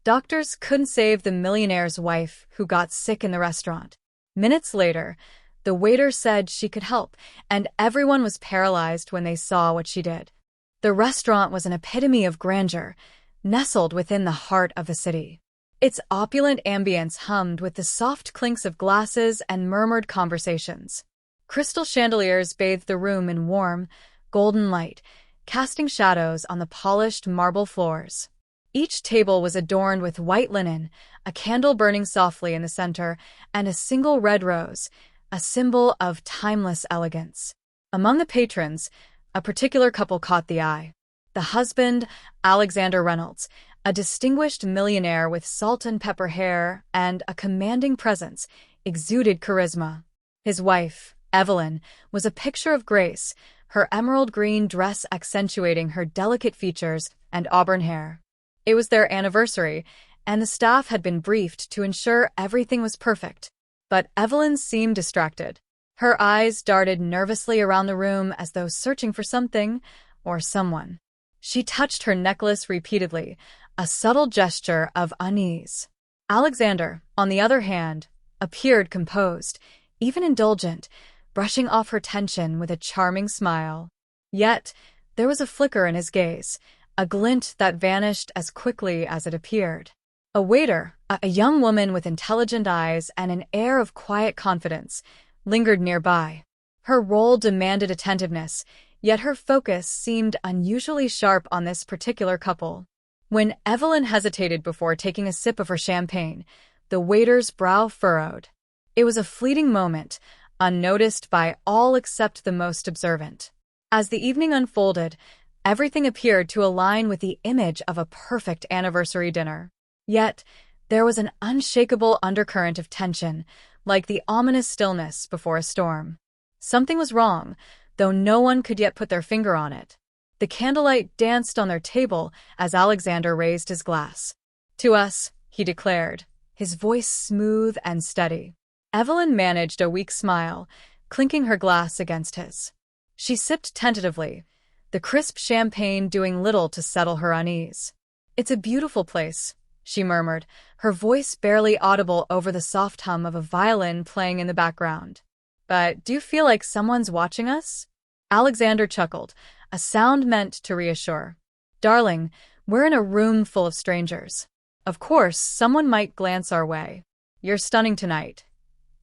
Doctors couldn't save the millionaire's wife who got sick in the restaurant. Minutes later, the waiter said she could help, and everyone was paralyzed when they saw what she did. The restaurant was an epitome of grandeur, nestled within the heart of the city. Its opulent ambience hummed with the soft clinks of glasses and murmured conversations. Crystal chandeliers bathed the room in warm, golden light, casting shadows on the polished marble floors. Each table was adorned with white linen, a candle burning softly in the center, and a single red rose, a symbol of timeless elegance. Among the patrons, a particular couple caught the eye. The husband, Alexander Reynolds, a distinguished millionaire with salt and pepper hair and a commanding presence, exuded charisma. His wife, Evelyn, was a picture of grace, her emerald green dress accentuating her delicate features and auburn hair. It was their anniversary, and the staff had been briefed to ensure everything was perfect. But Evelyn seemed distracted. Her eyes darted nervously around the room as though searching for something or someone. She touched her necklace repeatedly, a subtle gesture of unease. Alexander, on the other hand, appeared composed, even indulgent, brushing off her tension with a charming smile. Yet, there was a flicker in his gaze, a glint that vanished as quickly as it appeared. A waiter, a young woman with intelligent eyes and an air of quiet confidence, lingered nearby. Her role demanded attentiveness, yet her focus seemed unusually sharp on this particular couple. When Evelyn hesitated before taking a sip of her champagne, the waiter's brow furrowed. It was a fleeting moment, unnoticed by all except the most observant. As the evening unfolded, everything appeared to align with the image of a perfect anniversary dinner. Yet, there was an unshakable undercurrent of tension, like the ominous stillness before a storm. Something was wrong, though no one could yet put their finger on it. The candlelight danced on their table as Alexander raised his glass. "To us," he declared, his voice smooth and steady. Evelyn managed a weak smile, clinking her glass against his. She sipped tentatively, the crisp champagne doing little to settle her unease. "It's a beautiful place," she murmured, her voice barely audible over the soft hum of a violin playing in the background. "But do you feel like someone's watching us?" Alexander chuckled, a sound meant to reassure. "Darling, we're in a room full of strangers. Of course, someone might glance our way. You're stunning tonight.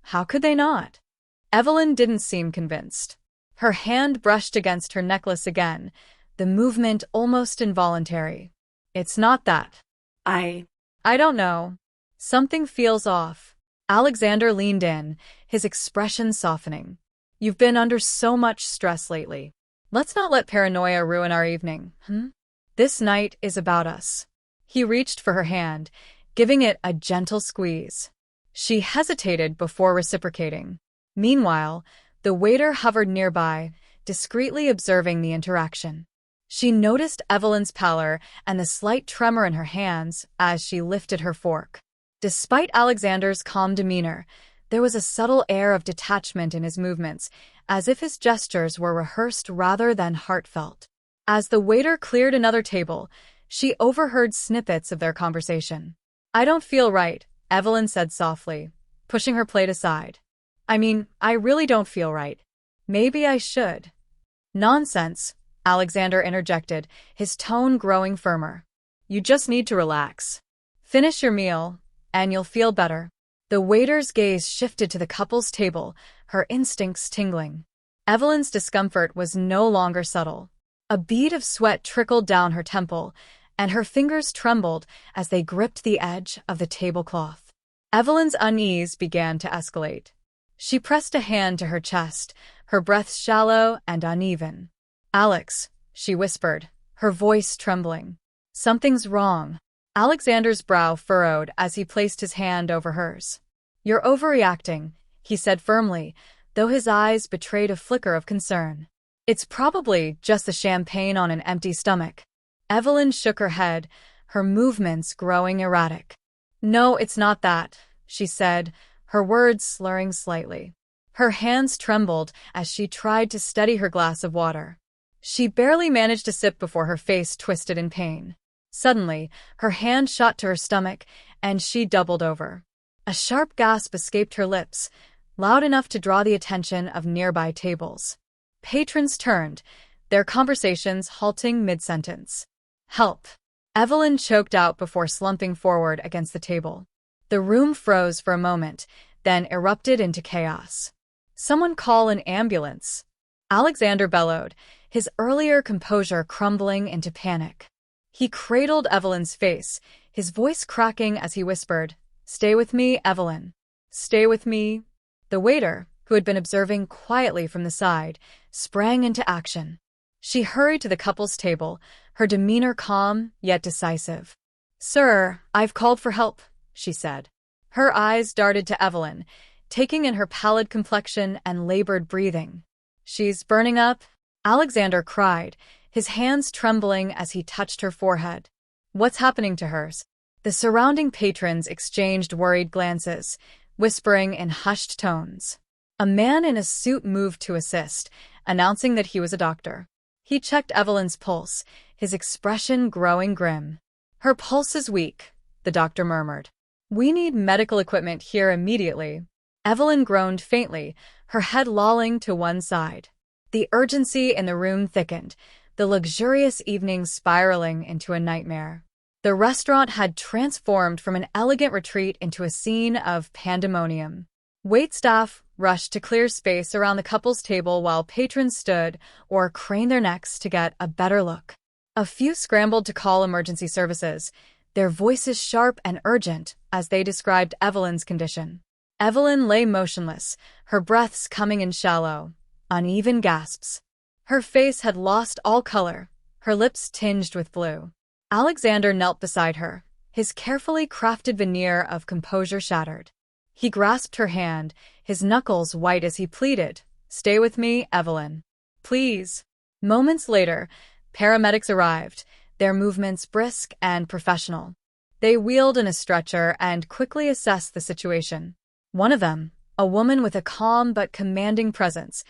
How could they not?" Evelyn didn't seem convinced. Her hand brushed against her necklace again, the movement almost involuntary. "It's not that. I don't know. Something feels off." Alexander leaned in, his expression softening. "You've been under so much stress lately. Let's not let paranoia ruin our evening, This night is about us." He reached for her hand, giving it a gentle squeeze. She hesitated before reciprocating. Meanwhile, the waiter hovered nearby, discreetly observing the interaction. She noticed Evelyn's pallor and the slight tremor in her hands as she lifted her fork. Despite Alexander's calm demeanor, there was a subtle air of detachment in his movements, as if his gestures were rehearsed rather than heartfelt. As the waiter cleared another table, she overheard snippets of their conversation. "I don't feel right," Evelyn said softly, pushing her plate aside. I really don't feel right. Maybe I should." "Nonsense," Alexander interjected, his tone growing firmer. "You just need to relax. Finish your meal, and you'll feel better." The waiter's gaze shifted to the couple's table, her instincts tingling. Evelyn's discomfort was no longer subtle. A bead of sweat trickled down her temple, and her fingers trembled as they gripped the edge of the tablecloth. Evelyn's unease began to escalate. She pressed a hand to her chest, her breath shallow and uneven. "Alex," she whispered, her voice trembling. "Something's wrong." Alexander's brow furrowed as he placed his hand over hers. "You're overreacting," he said firmly, though his eyes betrayed a flicker of concern. "It's probably just the champagne on an empty stomach." Evelyn shook her head, her movements growing erratic. "No, it's not that," she said, her words slurring slightly. Her hands trembled as she tried to steady her glass of water. She barely managed to sip before her face twisted in pain. Suddenly, her hand shot to her stomach, and she doubled over. A sharp gasp escaped her lips, loud enough to draw the attention of nearby tables. Patrons turned, their conversations halting mid-sentence. "Help!" Evelyn choked out before slumping forward against the table. The room froze for a moment, then erupted into chaos. "Someone call an ambulance!" Alexander bellowed, his earlier composure crumbling into panic. He cradled Evelyn's face, his voice cracking as he whispered, "Stay with me, Evelyn. Stay with me." The waiter, who had been observing quietly from the side, sprang into action. She hurried to the couple's table, her demeanor calm yet decisive. "Sir, I've called for help," she said. Her eyes darted to Evelyn, taking in her pallid complexion and labored breathing. "She's burning up," Alexander cried, his hands trembling as he touched her forehead. "What's happening to her?" The surrounding patrons exchanged worried glances, whispering in hushed tones. A man in a suit moved to assist, announcing that he was a doctor. He checked Evelyn's pulse, his expression growing grim. "Her pulse is weak," the doctor murmured. "We need medical equipment here immediately." Evelyn groaned faintly, her head lolling to one side. The urgency in the room thickened, the luxurious evening spiraling into a nightmare. The restaurant had transformed from an elegant retreat into a scene of pandemonium. Waitstaff rushed to clear space around the couple's table while patrons stood or craned their necks to get a better look. A few scrambled to call emergency services, their voices sharp and urgent as they described Evelyn's condition. Evelyn lay motionless, her breaths coming in shallow, uneven gasps. Her face had lost all color, her lips tinged with blue. Alexander knelt beside her, his carefully crafted veneer of composure shattered. He grasped her hand, his knuckles white as he pleaded, "Stay with me, Evelyn. Please." Moments later, paramedics arrived, their movements brisk and professional. They wheeled in a stretcher and quickly assessed the situation. One of them, a woman with a calm but commanding presence,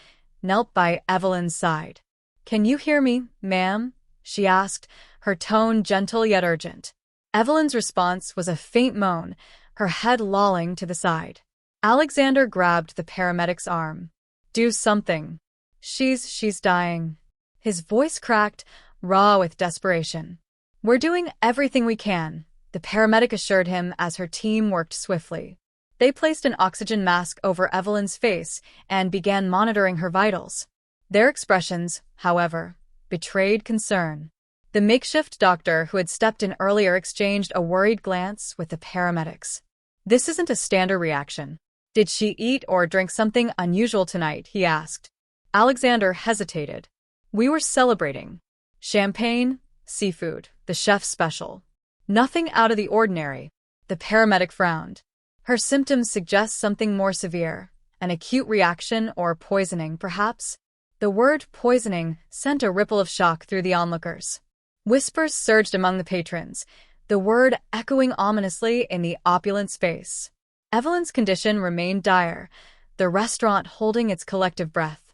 knelt by Evelyn's side. "Can you hear me, ma'am?" she asked, her tone gentle yet urgent. Evelyn's response was a faint moan, her head lolling to the side. Alexander grabbed the paramedic's arm. "Do something. She's dying." His voice cracked, raw with desperation. "We're doing everything we can," the paramedic assured him as her team worked swiftly. They placed an oxygen mask over Evelyn's face and began monitoring her vitals. Their expressions, however, betrayed concern. The makeshift doctor who had stepped in earlier exchanged a worried glance with the paramedics. "This isn't a standard reaction. Did she eat or drink something unusual tonight?" he asked. Alexander hesitated. "We were celebrating. Champagne, seafood, the chef's special. Nothing out of the ordinary." The paramedic frowned. "Her symptoms suggest something more severe, an acute reaction or poisoning, perhaps?" The word poisoning sent a ripple of shock through the onlookers. Whispers surged among the patrons, the word echoing ominously in the opulent space. Evelyn's condition remained dire, the restaurant holding its collective breath.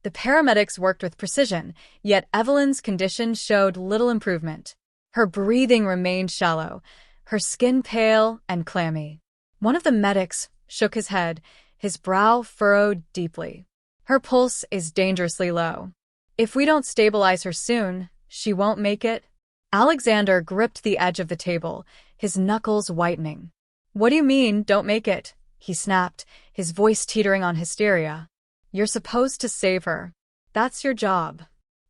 The paramedics worked with precision, yet Evelyn's condition showed little improvement. Her breathing remained shallow, her skin pale and clammy. One of the medics shook his head, his brow furrowed deeply. "Her pulse is dangerously low. If we don't stabilize her soon, she won't make it." Alexander gripped the edge of the table, his knuckles whitening. "What do you mean, don't make it?" he snapped, his voice teetering on hysteria. "You're supposed to save her. That's your job."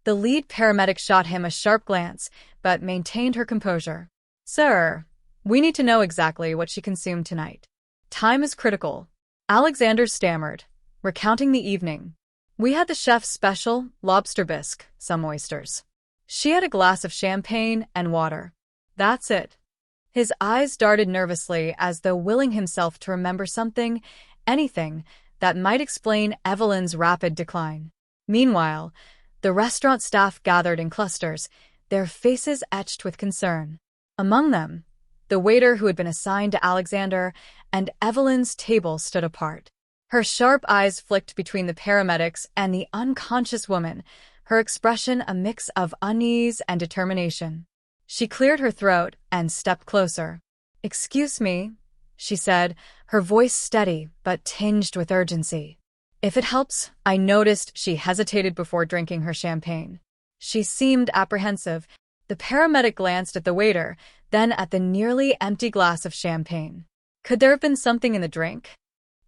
The lead paramedic shot him a sharp glance, but maintained her composure. "Sir, we need to know exactly what she consumed tonight. Time is critical." Alexander stammered, recounting the evening. "We had the chef's special, lobster bisque, some oysters. She had a glass of champagne and water. That's it." His eyes darted nervously as though willing himself to remember something, anything, that might explain Evelyn's rapid decline. Meanwhile, the restaurant staff gathered in clusters, their faces etched with concern. Among them, the waiter who had been assigned to Alexander and Evelyn's table stood apart. Her sharp eyes flicked between the paramedics and the unconscious woman, her expression a mix of unease and determination. She cleared her throat and stepped closer. "Excuse me," she said, her voice steady but tinged with urgency. "If it helps," I noticed she hesitated before drinking her champagne. She seemed apprehensive. The paramedic glanced at the waiter, then at the nearly empty glass of champagne. Could there have been something in the drink?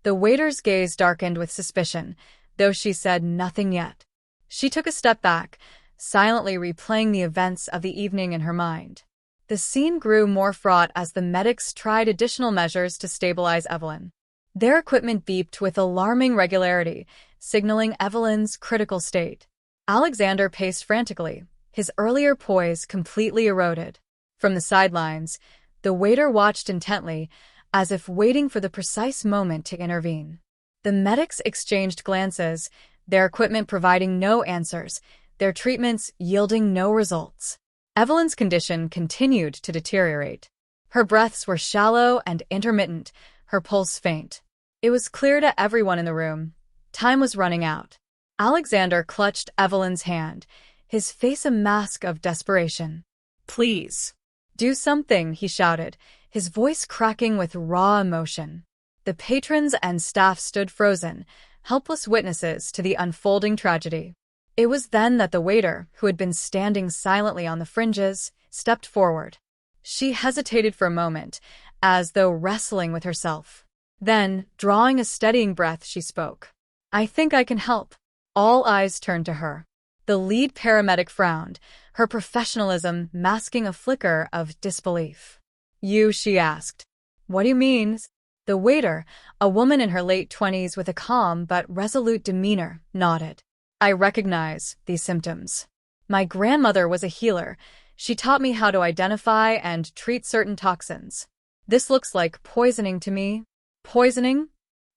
The waiter's gaze darkened with suspicion, though she said nothing yet. She took a step back, silently replaying the events of the evening in her mind. The scene grew more fraught as the medics tried additional measures to stabilize Evelyn. Their equipment beeped with alarming regularity, signaling Evelyn's critical state. Alexander paced frantically, his earlier poise completely eroded. From the sidelines, the waiter watched intently, as if waiting for the precise moment to intervene. The medics exchanged glances, their equipment providing no answers, their treatments yielding no results. Evelyn's condition continued to deteriorate. Her breaths were shallow and intermittent, her pulse faint. It was clear to everyone in the room. Time was running out. Alexander clutched Evelyn's hand, his face a mask of desperation. "Please, do something," he shouted, his voice cracking with raw emotion. The patrons and staff stood frozen, helpless witnesses to the unfolding tragedy. It was then that the waiter, who had been standing silently on the fringes, stepped forward. She hesitated for a moment, as though wrestling with herself. Then, drawing a steadying breath, she spoke. "I think I can help." All eyes turned to her. The lead paramedic frowned, her professionalism masking a flicker of disbelief. "You?" she asked. "What do you mean?" The waiter, a woman in her late 20s with a calm but resolute demeanor, nodded. "I recognize these symptoms. My grandmother was a healer. She taught me how to identify and treat certain toxins. This looks like poisoning to me." "Poisoning?"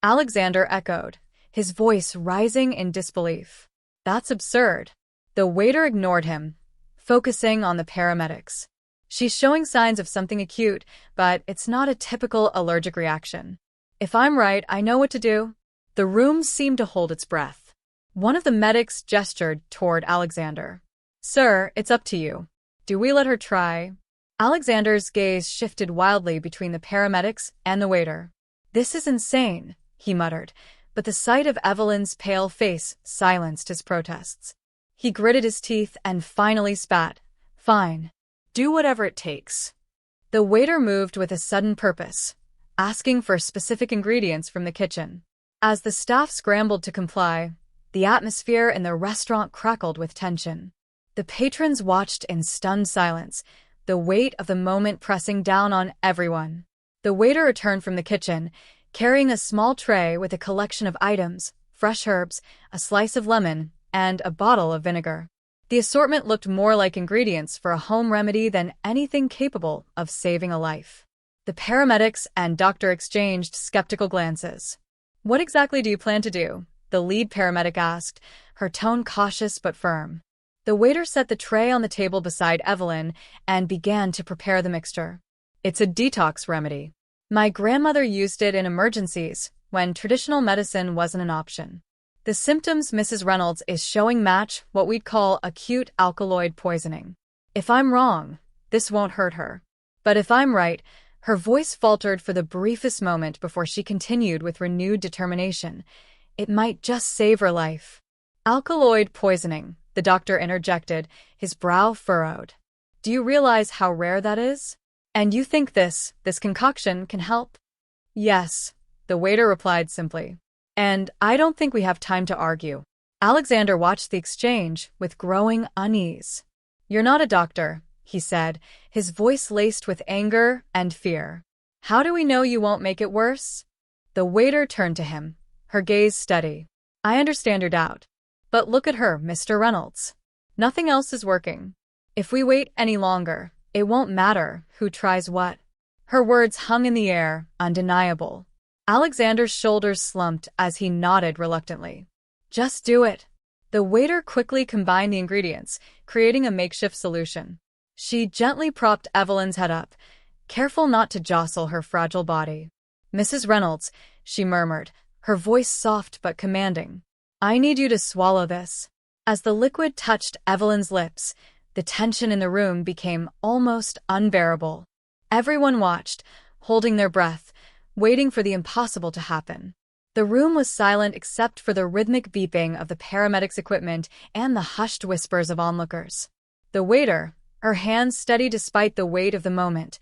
Alexander echoed, his voice rising in disbelief. "That's absurd." The waiter ignored him, focusing on the paramedics. "She's showing signs of something acute, but it's not a typical allergic reaction. If I'm right, I know what to do." The room seemed to hold its breath. One of the medics gestured toward Alexander. "Sir, it's up to you. Do we let her try?" Alexander's gaze shifted wildly between the paramedics and the waiter. "This is insane," he muttered, but the sight of Evelyn's pale face silenced his protests. He gritted his teeth and finally spat. "Fine. Do whatever it takes." The waiter moved with a sudden purpose, asking for specific ingredients from the kitchen. As the staff scrambled to comply, the atmosphere in the restaurant crackled with tension. The patrons watched in stunned silence, the weight of the moment pressing down on everyone. The waiter returned from the kitchen, carrying a small tray with a collection of items, fresh herbs, a slice of lemon, and a bottle of vinegar. The assortment looked more like ingredients for a home remedy than anything capable of saving a life. The paramedics and doctor exchanged skeptical glances. "What exactly do you plan to do?" the lead paramedic asked, her tone cautious but firm. The waiter set the tray on the table beside Evelyn and began to prepare the mixture. "It's a detox remedy. My grandmother used it in emergencies when traditional medicine wasn't an option. The symptoms Mrs. Reynolds is showing match what we'd call acute alkaloid poisoning. If I'm wrong, this won't hurt her. But if I'm right," her voice faltered for the briefest moment before she continued with renewed determination, "it might just save her life." "Alkaloid poisoning," the doctor interjected, his brow furrowed. "Do you realize how rare that is? And you think this concoction can help?" "Yes," the waiter replied simply. "And I don't think we have time to argue." Alexander watched the exchange with growing unease. "You're not a doctor," he said, his voice laced with anger and fear. "How do we know you won't make it worse?" The waiter turned to him, her gaze steady. "I understand your doubt. But look at her, Mr. Reynolds. Nothing else is working. If we wait any longer, it won't matter who tries what." Her words hung in the air, undeniable. Alexander's shoulders slumped as he nodded reluctantly. "Just do it." The waiter quickly combined the ingredients, creating a makeshift solution. She gently propped Evelyn's head up, careful not to jostle her fragile body. "Mrs. Reynolds," she murmured, her voice soft but commanding, "I need you to swallow this." As the liquid touched Evelyn's lips, The tension in the room became almost unbearable. Everyone watched, holding their breath, waiting for the impossible to happen. The room was silent except for the rhythmic beeping of the paramedics' equipment and the hushed whispers of onlookers. The waiter, her hands steady despite the weight of the moment,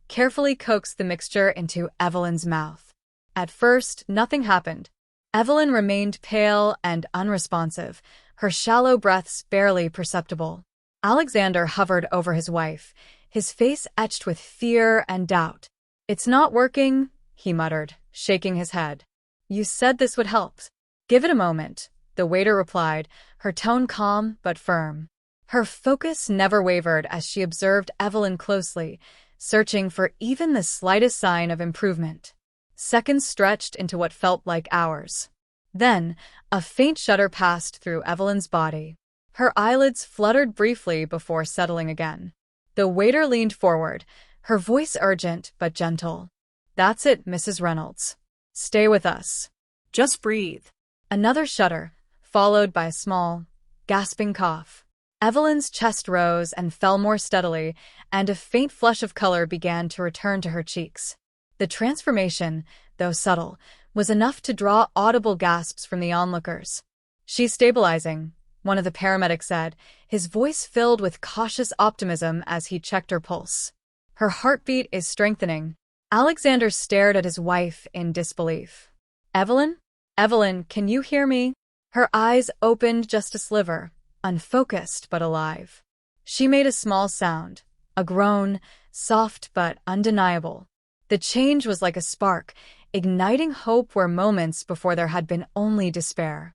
carefully coaxed the mixture into Evelyn's mouth. At first, nothing happened. Evelyn remained pale and unresponsive, her shallow breaths barely perceptible. Alexander hovered over his wife, his face etched with fear and doubt. "It's not working," he muttered, shaking his head. "You said this would help." "Give it a moment," the waiter replied, her tone calm but firm. Her focus never wavered as she observed Evelyn closely, searching for even the slightest sign of improvement. Seconds stretched into what felt like hours. Then, a faint shudder passed through Evelyn's body. Her eyelids fluttered briefly before settling again. The waiter leaned forward, her voice urgent but gentle. "That's it, Mrs. Reynolds. Stay with us. Just breathe." Another shudder, followed by a small, gasping cough. Evelyn's chest rose and fell more steadily, and a faint flush of color began to return to her cheeks. The transformation, though subtle, was enough to draw audible gasps from the onlookers. "She's stabilizing," one of the paramedics said, his voice filled with cautious optimism as he checked her pulse. "Her heartbeat is strengthening." Alexander stared at his wife in disbelief. "Evelyn? Evelyn, can you hear me?" Her eyes opened just a sliver, unfocused but alive. She made a small sound, a groan, soft but undeniable. The change was like a spark, igniting hope where moments before there had been only despair.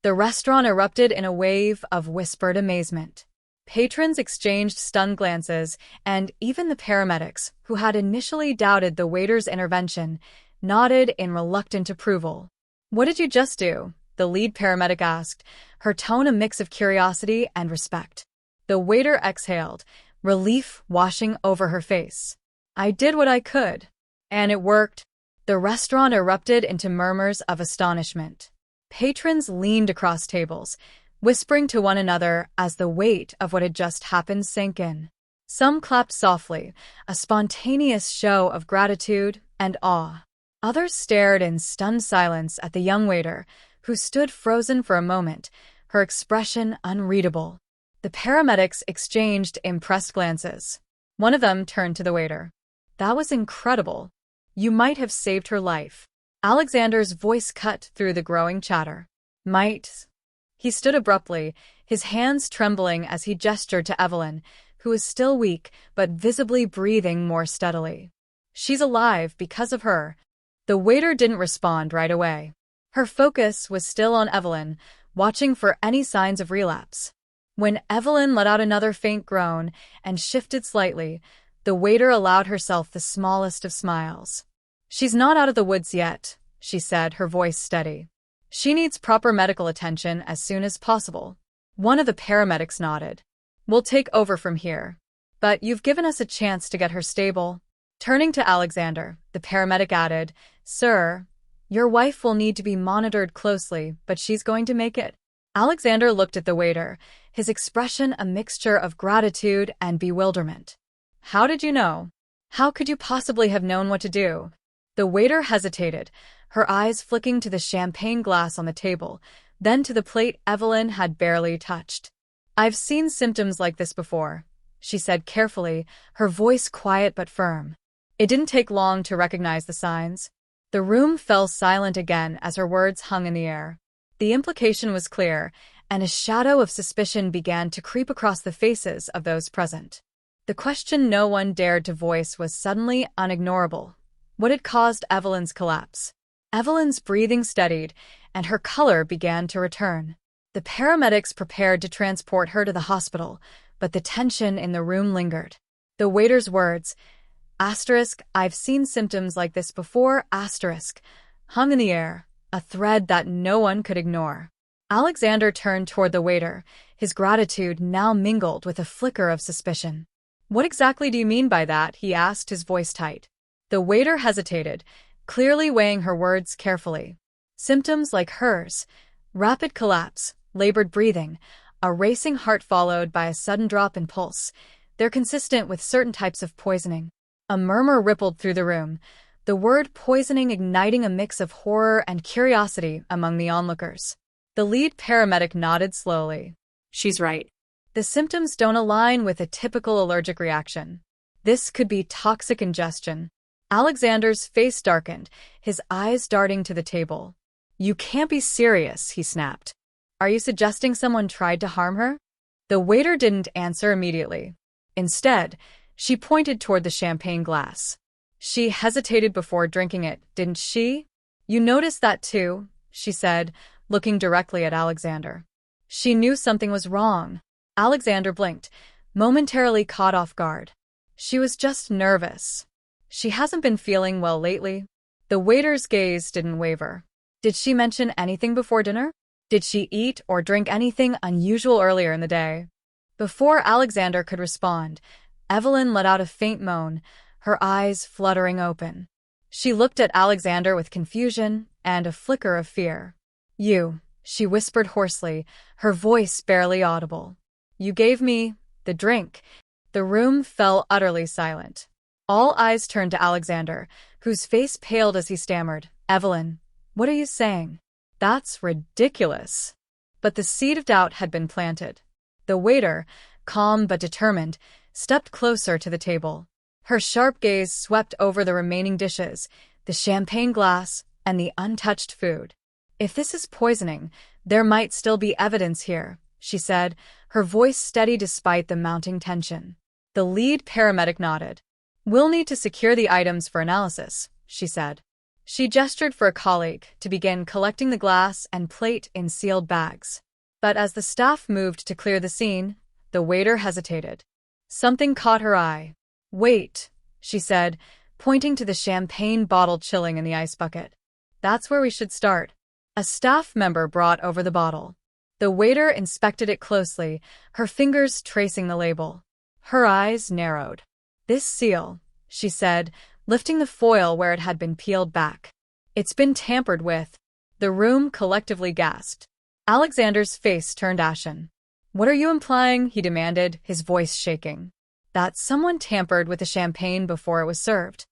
The restaurant erupted in a wave of whispered amazement. Patrons exchanged stunned glances, and even the paramedics, who had initially doubted the waiter's intervention, nodded in reluctant approval. "What did you just do?" the lead paramedic asked, her tone a mix of curiosity and respect. The waiter exhaled, relief washing over her face. "I did what I could. And it worked." The restaurant erupted into murmurs of astonishment. Patrons leaned across tables, whispering to one another as the weight of what had just happened sank in. Some clapped softly, a spontaneous show of gratitude and awe. Others stared in stunned silence at the young waiter, who stood frozen for a moment, her expression unreadable. The paramedics exchanged impressed glances. One of them turned to the waiter. "That was incredible. You might have saved her life." Alexander's voice cut through the growing chatter. "Might?" He stood abruptly, his hands trembling as he gestured to Evelyn, who was still weak but visibly breathing more steadily. "She's alive because of her." The waiter didn't respond right away. Her focus was still on Evelyn, watching for any signs of relapse. When Evelyn let out another faint groan and shifted slightly, the waiter allowed herself the smallest of smiles. "She's not out of the woods yet," she said, her voice steady. "She needs proper medical attention as soon as possible." One of the paramedics nodded. "We'll take over from here. But you've given us a chance to get her stable." Turning to Alexander, the paramedic added, "Sir, your wife will need to be monitored closely, but she's going to make it." Alexander looked at the waiter, his expression a mixture of gratitude and bewilderment. "How did you know? How could you possibly have known what to do?" The waiter hesitated, her eyes flicking to the champagne glass on the table, then to the plate Evelyn had barely touched. "I've seen symptoms like this before," she said carefully, her voice quiet but firm. It didn't take long to recognize the signs. The room fell silent again as her words hung in the air. The implication was clear, and a shadow of suspicion began to creep across the faces of those present. The question no one dared to voice was suddenly unignorable. What had caused Evelyn's collapse? Evelyn's breathing steadied, and her color began to return. The paramedics prepared to transport her to the hospital, but the tension in the room lingered. The waiter's words, "I've seen symptoms like this before," hung in the air, a thread that no one could ignore. Alexander turned toward the waiter, his gratitude now mingled with a flicker of suspicion. "What exactly do you mean by that?" he asked, his voice tight. The waiter hesitated, clearly weighing her words carefully. "Symptoms like hers, rapid collapse, labored breathing, A racing heart followed by a sudden drop in pulse. They're consistent with certain types of poisoning. A murmur rippled through the room, the word poisoning igniting a mix of horror and curiosity among the onlookers. The lead paramedic nodded slowly. She's right. The symptoms don't align with a typical allergic reaction. This could be toxic ingestion. Alexander's face darkened, his eyes darting to the table. You can't be serious, he snapped. Are you suggesting someone tried to harm her? The waiter didn't answer immediately. Instead, she pointed toward the champagne glass. She hesitated before drinking it, didn't she? You noticed that too, she said, looking directly at Alexander. She knew something was wrong. Alexander blinked, momentarily caught off guard. She was just nervous. She hasn't been feeling well lately. The waiter's gaze didn't waver. Did she mention anything before dinner? Did she eat or drink anything unusual earlier in the day? Before Alexander could respond, Evelyn let out a faint moan, her eyes fluttering open. She looked at Alexander with confusion and a flicker of fear. You, she whispered hoarsely, her voice barely audible. You gave me the drink. The room fell utterly silent. All eyes turned to Alexander, whose face paled as he stammered. Evelyn, what are you saying? That's ridiculous. But the seed of doubt had been planted. The waiter, calm but determined, stepped closer to the table. Her sharp gaze swept over the remaining dishes, the champagne glass, and the untouched food. If this is poisoning, there might still be evidence here, she said, her voice steady despite the mounting tension. The lead paramedic nodded. We'll need to secure the items for analysis, she said. She gestured for a colleague to begin collecting the glass and plate in sealed bags. But as the staff moved to clear the scene, the waiter hesitated. Something caught her eye. Wait, she said, pointing to the champagne bottle chilling in the ice bucket. That's where we should start. A staff member brought over the bottle. The waiter inspected it closely, her fingers tracing the label. Her eyes narrowed. This seal, she said, lifting the foil where it had been peeled back. It's been tampered with. The room collectively gasped. Alexander's face turned ashen. What are you implying? He demanded, his voice shaking. That someone tampered with the champagne before it was served.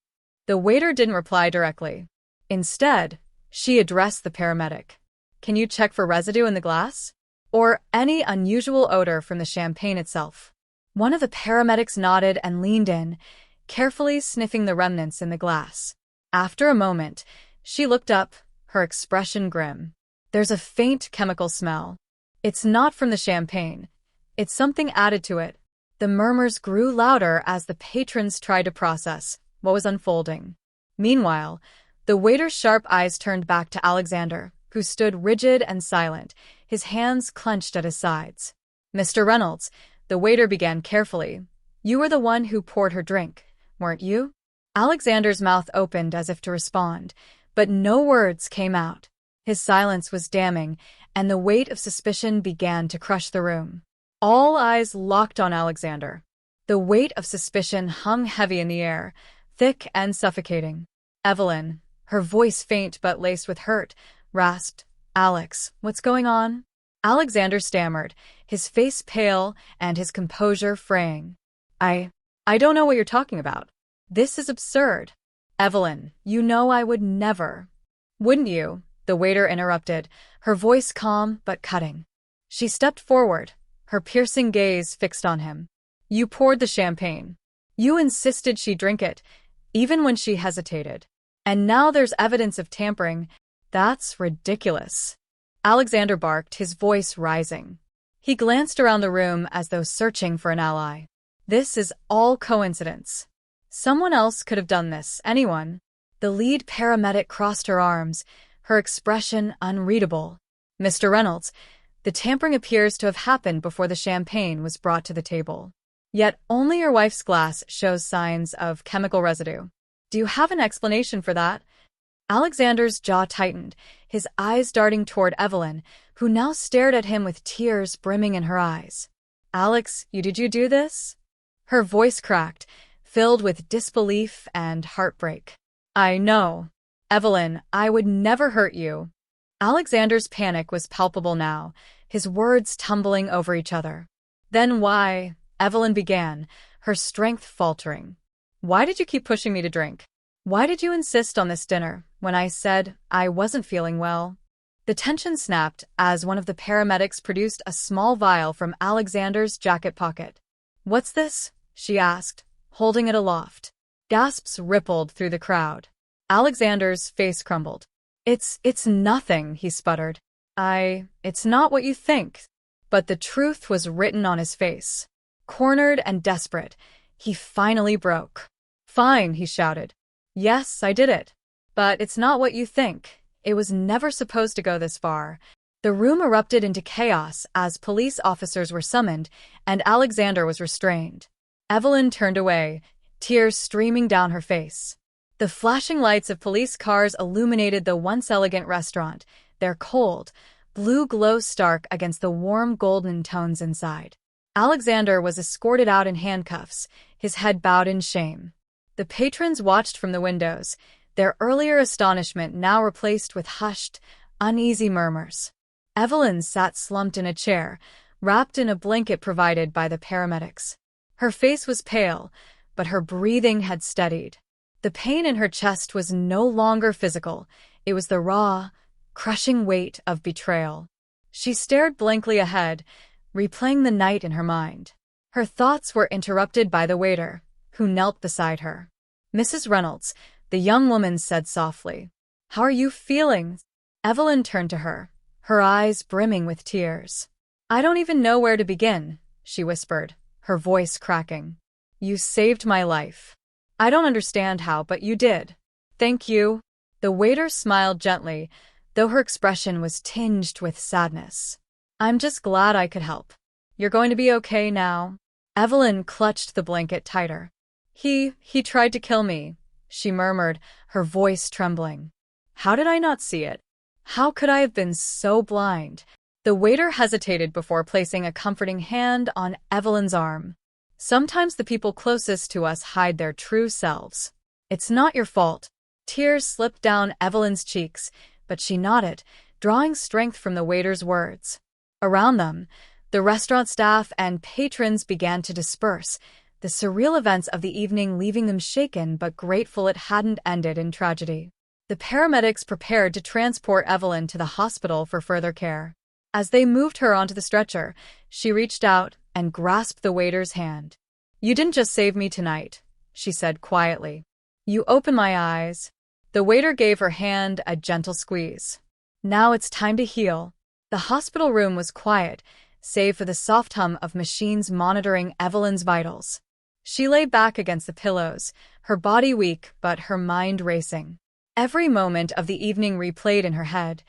The waiter didn't reply directly. Instead, she addressed the paramedic. Can you check for residue in the glass? Or any unusual odor from the champagne itself? One of the paramedics nodded and leaned in, carefully sniffing the remnants in the glass. After a moment, she looked up, her expression grim. There's a faint chemical smell. It's not from the champagne. It's something added to it. The murmurs grew louder as the patrons tried to process what was unfolding. Meanwhile, the waiter's sharp eyes turned back to Alexander, who stood rigid and silent, his hands clenched at his sides. Mr. Reynolds, the waiter began carefully. You were the one who poured her drink, weren't you? Alexander's mouth opened as if to respond, but no words came out. His silence was damning, and the weight of suspicion began to crush the room. All eyes locked on Alexander. The weight of suspicion hung heavy in the air, thick and suffocating. Evelyn, her voice faint but laced with hurt, rasped, Alex, what's going on? Alexander stammered, his face pale and his composure fraying. I don't know what you're talking about. This is absurd. Evelyn, you know I would never. Wouldn't you? The waiter interrupted, her voice calm but cutting. She stepped forward, her piercing gaze fixed on him. You poured the champagne. You insisted she drink it, even when she hesitated. And now there's evidence of tampering. That's ridiculous. Alexander barked, his voice rising. He glanced around the room as though searching for an ally. This is all coincidence. Someone else could have done this, anyone. The lead paramedic crossed her arms, her expression unreadable. Mr. Reynolds, the tampering appears to have happened before the champagne was brought to the table. Yet only your wife's glass shows signs of chemical residue. Do you have an explanation for that? Alexander's jaw tightened, his eyes darting toward Evelyn, who now stared at him with tears brimming in her eyes. Alex, did you do this? Her voice cracked, filled with disbelief and heartbreak. I know. Evelyn, I would never hurt you. Alexander's panic was palpable now, his words tumbling over each other. "Then why?" Evelyn began, her strength faltering. "Why did you keep pushing me to drink? Why did you insist on this dinner when I said I wasn't feeling well?" The tension snapped as one of the paramedics produced a small vial from Alexander's jacket pocket. "What's this?" she asked, holding it aloft. Gasps rippled through the crowd. Alexander's face crumbled. It's nothing," he sputtered. It's not what you think." But the truth was written on his face. Cornered and desperate, he finally broke. "Fine," he shouted. "Yes, I did it. But it's not what you think. It was never supposed to go this far." The room erupted into chaos as police officers were summoned and Alexander was restrained. Evelyn turned away, tears streaming down her face. The flashing lights of police cars illuminated the once elegant restaurant, their cold, blue glow stark against the warm golden tones inside. Alexander was escorted out in handcuffs, his head bowed in shame. The patrons watched from the windows, their earlier astonishment now replaced with hushed, uneasy murmurs. Evelyn sat slumped in a chair, wrapped in a blanket provided by the paramedics. Her face was pale, but her breathing had steadied. The pain in her chest was no longer physical, it was the raw, crushing weight of betrayal. She stared blankly ahead, replaying the night in her mind. Her thoughts were interrupted by the waiter, who knelt beside her. "Mrs. Reynolds," the young woman said softly. "How are you feeling?" Evelyn turned to her, her eyes brimming with tears. "I don't even know where to begin," she whispered, her voice cracking. "You saved my life. I don't understand how, but you did. Thank you." The waiter smiled gently, though her expression was tinged with sadness. "I'm just glad I could help. You're going to be okay now." Evelyn clutched the blanket tighter. He tried to kill me," she murmured, her voice trembling. "How did I not see it? How could I have been so blind?" The waiter hesitated before placing a comforting hand on Evelyn's arm. "Sometimes the people closest to us hide their true selves. It's not your fault." Tears slipped down Evelyn's cheeks, but she nodded, drawing strength from the waiter's words. Around them, the restaurant staff and patrons began to disperse, the surreal events of the evening leaving them shaken but grateful it hadn't ended in tragedy. The paramedics prepared to transport Evelyn to the hospital for further care. As they moved her onto the stretcher, she reached out and grasped the waiter's hand. "You didn't just save me tonight," she said quietly. "You opened my eyes." The waiter gave her hand a gentle squeeze. "Now it's time to heal." The hospital room was quiet, save for the soft hum of machines monitoring Evelyn's vitals. She lay back against the pillows, her body weak but her mind racing. Every moment of the evening replayed in her head,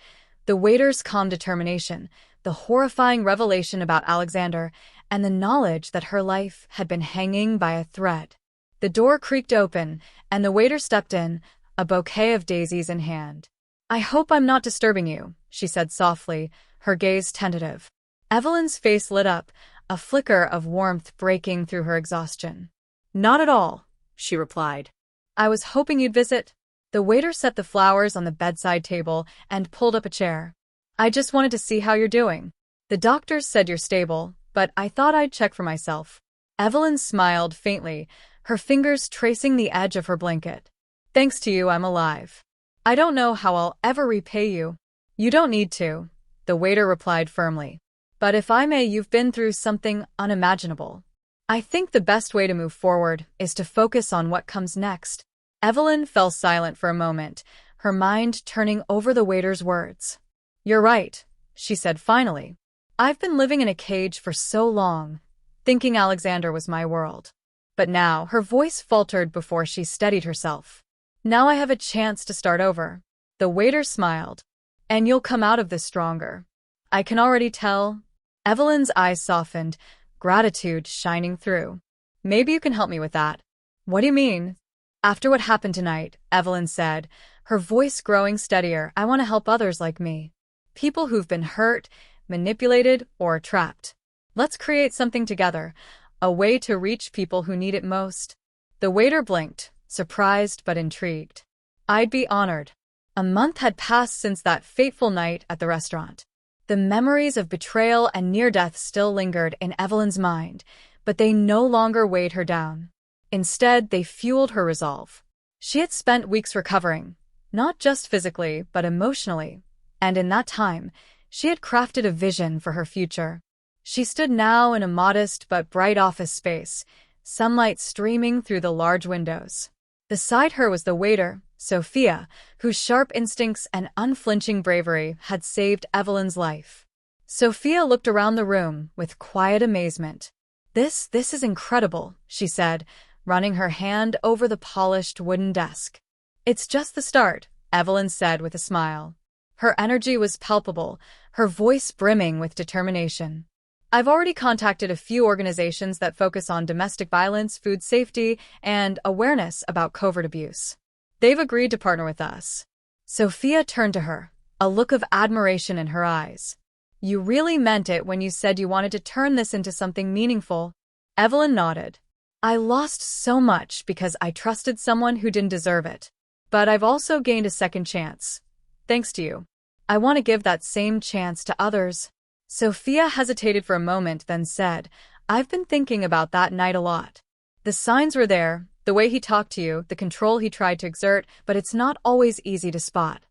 the waiter's calm determination, the horrifying revelation about Alexander, and the knowledge that her life had been hanging by a thread. The door creaked open, and the waiter stepped in, a bouquet of daisies in hand. "I hope I'm not disturbing you," she said softly, her gaze tentative. Evelyn's face lit up, a flicker of warmth breaking through her exhaustion. "Not at all," she replied. "I was hoping you'd visit." The waiter set the flowers on the bedside table and pulled up a chair. "I just wanted to see how you're doing. The doctors said you're stable, but I thought I'd check for myself." Evelyn smiled faintly, her fingers tracing the edge of her blanket. "Thanks to you, I'm alive. I don't know how I'll ever repay you." "You don't need to," the waiter replied firmly. "But if I may, you've been through something unimaginable. I think the best way to move forward is to focus on what comes next." Evelyn fell silent for a moment, her mind turning over the waiter's words. "You're right," she said finally. "I've been living in a cage for so long, thinking Alexander was my world." But now her voice faltered before she steadied herself. "Now I have a chance to start over." The waiter smiled. "And you'll come out of this stronger. I can already tell." Evelyn's eyes softened, gratitude shining through. "Maybe you can help me with that." "What do you mean?" "After what happened tonight," Evelyn said, her voice growing steadier, "I want to help others like me. People who've been hurt, manipulated, or trapped. Let's create something together, a way to reach people who need it most." The waiter blinked, surprised but intrigued. "I'd be honored." A month had passed since that fateful night at the restaurant. The memories of betrayal and near-death still lingered in Evelyn's mind, but they no longer weighed her down. Instead, they fueled her resolve. She had spent weeks recovering, not just physically, but emotionally, and in that time, she had crafted a vision for her future. She stood now in a modest but bright office space, sunlight streaming through the large windows. Beside her was the waiter, Sophia, whose sharp instincts and unflinching bravery had saved Evelyn's life. Sophia looked around the room with quiet amazement. This is incredible," she said, running her hand over the polished wooden desk. "It's just the start," Evelyn said with a smile. Her energy was palpable, her voice brimming with determination. "I've already contacted a few organizations that focus on domestic violence, food safety, and awareness about covert abuse. They've agreed to partner with us." Sophia turned to her, a look of admiration in her eyes. "You really meant it when you said you wanted to turn this into something meaningful." Evelyn nodded. "I lost so much because I trusted someone who didn't deserve it. But I've also gained a second chance. Thanks to you. I want to give that same chance to others." Sophia hesitated for a moment, then said, "I've been thinking about that night a lot. The signs were there, the way he talked to you, the control he tried to exert, but it's not always easy to spot.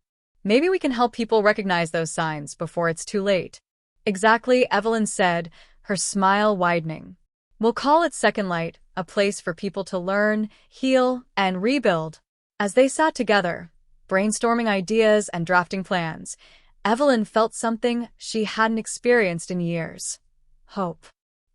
Maybe we can help people recognize those signs before it's too late." "Exactly," Evelyn said, her smile widening. "We'll call it Second Light, a place for people to learn, heal, and rebuild." As they sat together, brainstorming ideas and drafting plans, Evelyn felt something she hadn't experienced in years: hope.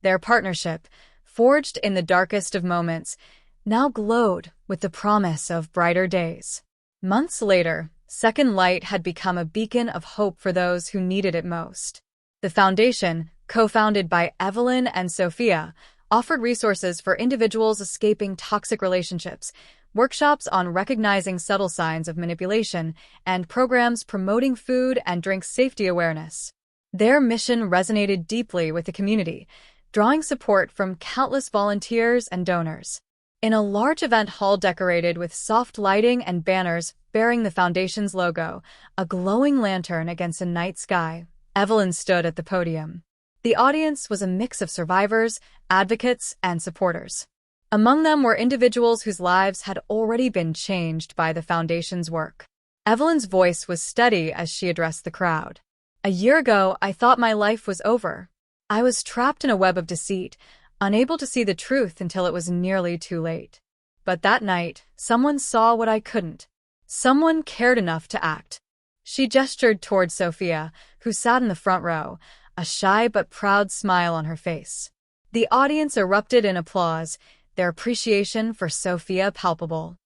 Their partnership, forged in the darkest of moments, now glowed with the promise of brighter days. Months later, Second Light had become a beacon of hope for those who needed it most. The foundation, co-founded by Evelyn and Sophia, offered resources for individuals escaping toxic relationships, workshops on recognizing subtle signs of manipulation, and programs promoting food and drink safety awareness. Their mission resonated deeply with the community, drawing support from countless volunteers and donors. In a large event hall decorated with soft lighting and banners bearing the foundation's logo, a glowing lantern against a night sky, Evelyn stood at the podium. The audience was a mix of survivors, advocates, and supporters. Among them were individuals whose lives had already been changed by the foundation's work. Evelyn's voice was steady as she addressed the crowd. "A year ago, I thought my life was over. I was trapped in a web of deceit, unable to see the truth until it was nearly too late. But that night, someone saw what I couldn't. Someone cared enough to act." She gestured toward Sophia, who sat in the front row, a shy but proud smile on her face. The audience erupted in applause, their appreciation for Sophia palpable.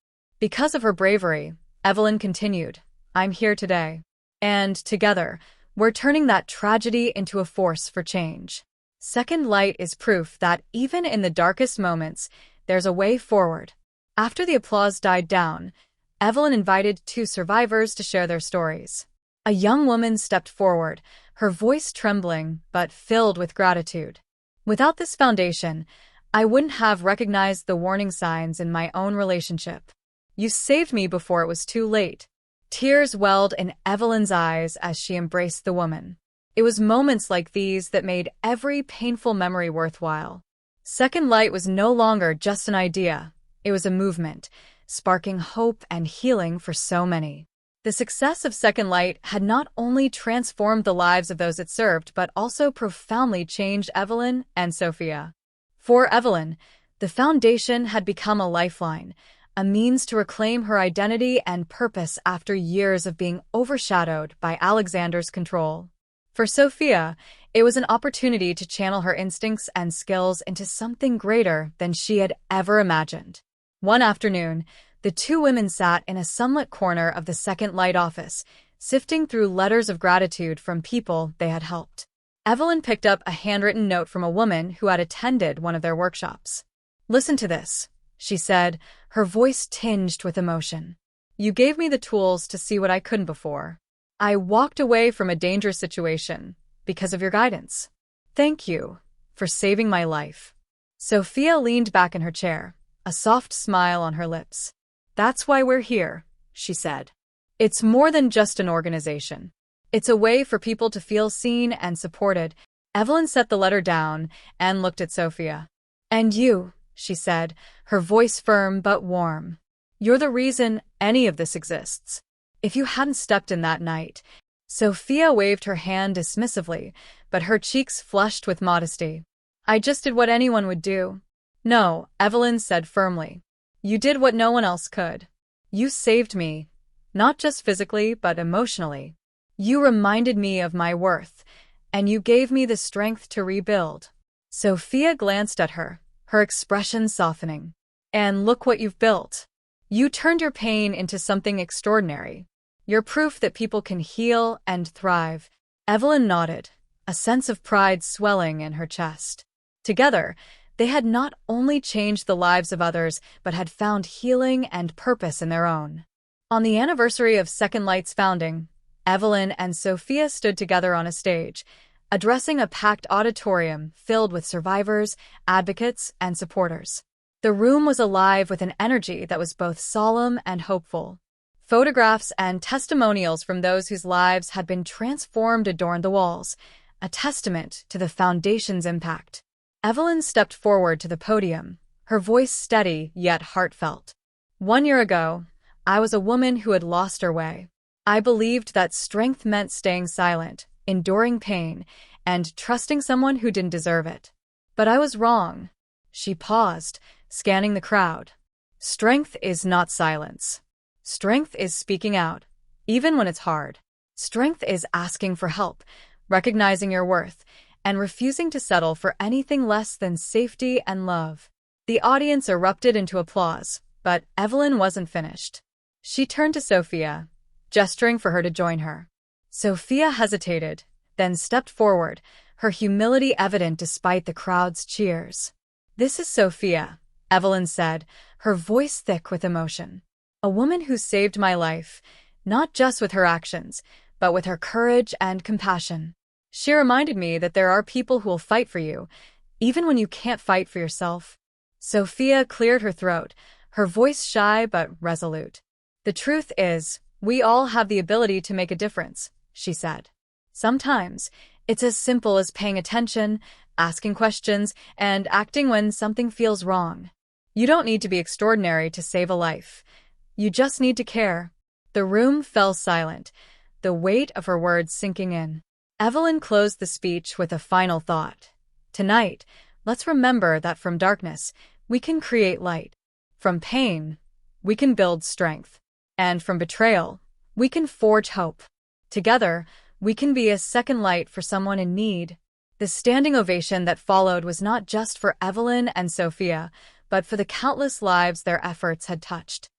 "Because of her bravery," Evelyn continued, "I'm here today. And together, we're turning that tragedy into a force for change." Second Light is proof that even in the darkest moments, there's a way forward. After the applause died down, Evelyn invited two survivors to share their stories. A young woman stepped forward, her voice trembling but filled with gratitude. "Without this foundation, I wouldn't have recognized the warning signs in my own relationship. You saved me before it was too late." Tears welled in Evelyn's eyes as she embraced the woman. It was moments like these that made every painful memory worthwhile. Second Light was no longer just an idea, it was a movement, sparking hope and healing for so many. The success of Second Light had not only transformed the lives of those it served, but also profoundly changed Evelyn and Sophia. For Evelyn, the foundation had become a lifeline, a means to reclaim her identity and purpose after years of being overshadowed by Alexander's control. For Sophia, it was an opportunity to channel her instincts and skills into something greater than she had ever imagined. One afternoon, the two women sat in a sunlit corner of the Second Light office, sifting through letters of gratitude from people they had helped. Evelyn picked up a handwritten note from a woman who had attended one of their workshops. "Listen to this," she said, her voice tinged with emotion. "You gave me the tools to see what I couldn't before. I walked away from a dangerous situation because of your guidance. Thank you for saving my life." Sophia leaned back in her chair, a soft smile on her lips. "That's why we're here," she said. "It's more than just an organization. It's a way for people to feel seen and supported. Evelyn set the letter down and looked at Sophia. "And you," she said, her voice firm but warm. "You're the reason any of this exists. If you hadn't stepped in that night—" Sophia waved her hand dismissively, but her cheeks flushed with modesty. "I just did what anyone would do." "No," Evelyn said firmly. "You did what no one else could. You saved me, not just physically but emotionally. You reminded me of my worth, and you gave me the strength to rebuild." Sophia glanced at her, her expression softening. "And look what you've built. You turned your pain into something extraordinary. You're proof that people can heal and thrive." Evelyn nodded, a sense of pride swelling in her chest. Together, they had not only changed the lives of others, but had found healing and purpose in their own. On the anniversary of Second Light's founding, Evelyn and Sophia stood together on a stage, addressing a packed auditorium filled with survivors, advocates, and supporters. The room was alive with an energy that was both solemn and hopeful. Photographs and testimonials from those whose lives had been transformed adorned the walls, a testament to the foundation's impact. Evelyn stepped forward to the podium, her voice steady yet heartfelt. "1 year ago, I was a woman who had lost her way. I believed that strength meant staying silent, enduring pain, and trusting someone who didn't deserve it. But I was wrong." She paused, scanning the crowd. "Strength is not silence. Strength is speaking out, even when it's hard. Strength is asking for help, recognizing your worth, and refusing to settle for anything less than safety and love." The audience erupted into applause, but Evelyn wasn't finished. She turned to Sophia, gesturing for her to join her. Sophia hesitated, then stepped forward, her humility evident despite the crowd's cheers. "This is Sophia," Evelyn said, her voice thick with emotion. "A woman who saved my life, not just with her actions, but with her courage and compassion. She reminded me that there are people who will fight for you, even when you can't fight for yourself." Sophia cleared her throat, her voice shy but resolute. "The truth is, we all have the ability to make a difference," she said. "Sometimes, it's as simple as paying attention, asking questions, and acting when something feels wrong. You don't need to be extraordinary to save a life. You just need to care." The room fell silent, the weight of her words sinking in. Evelyn closed the speech with a final thought. "Tonight, let's remember that from darkness, we can create light. From pain, we can build strength. And from betrayal, we can forge hope. Together, we can be a second light for someone in need." The standing ovation that followed was not just for Evelyn and Sophia, but for the countless lives their efforts had touched.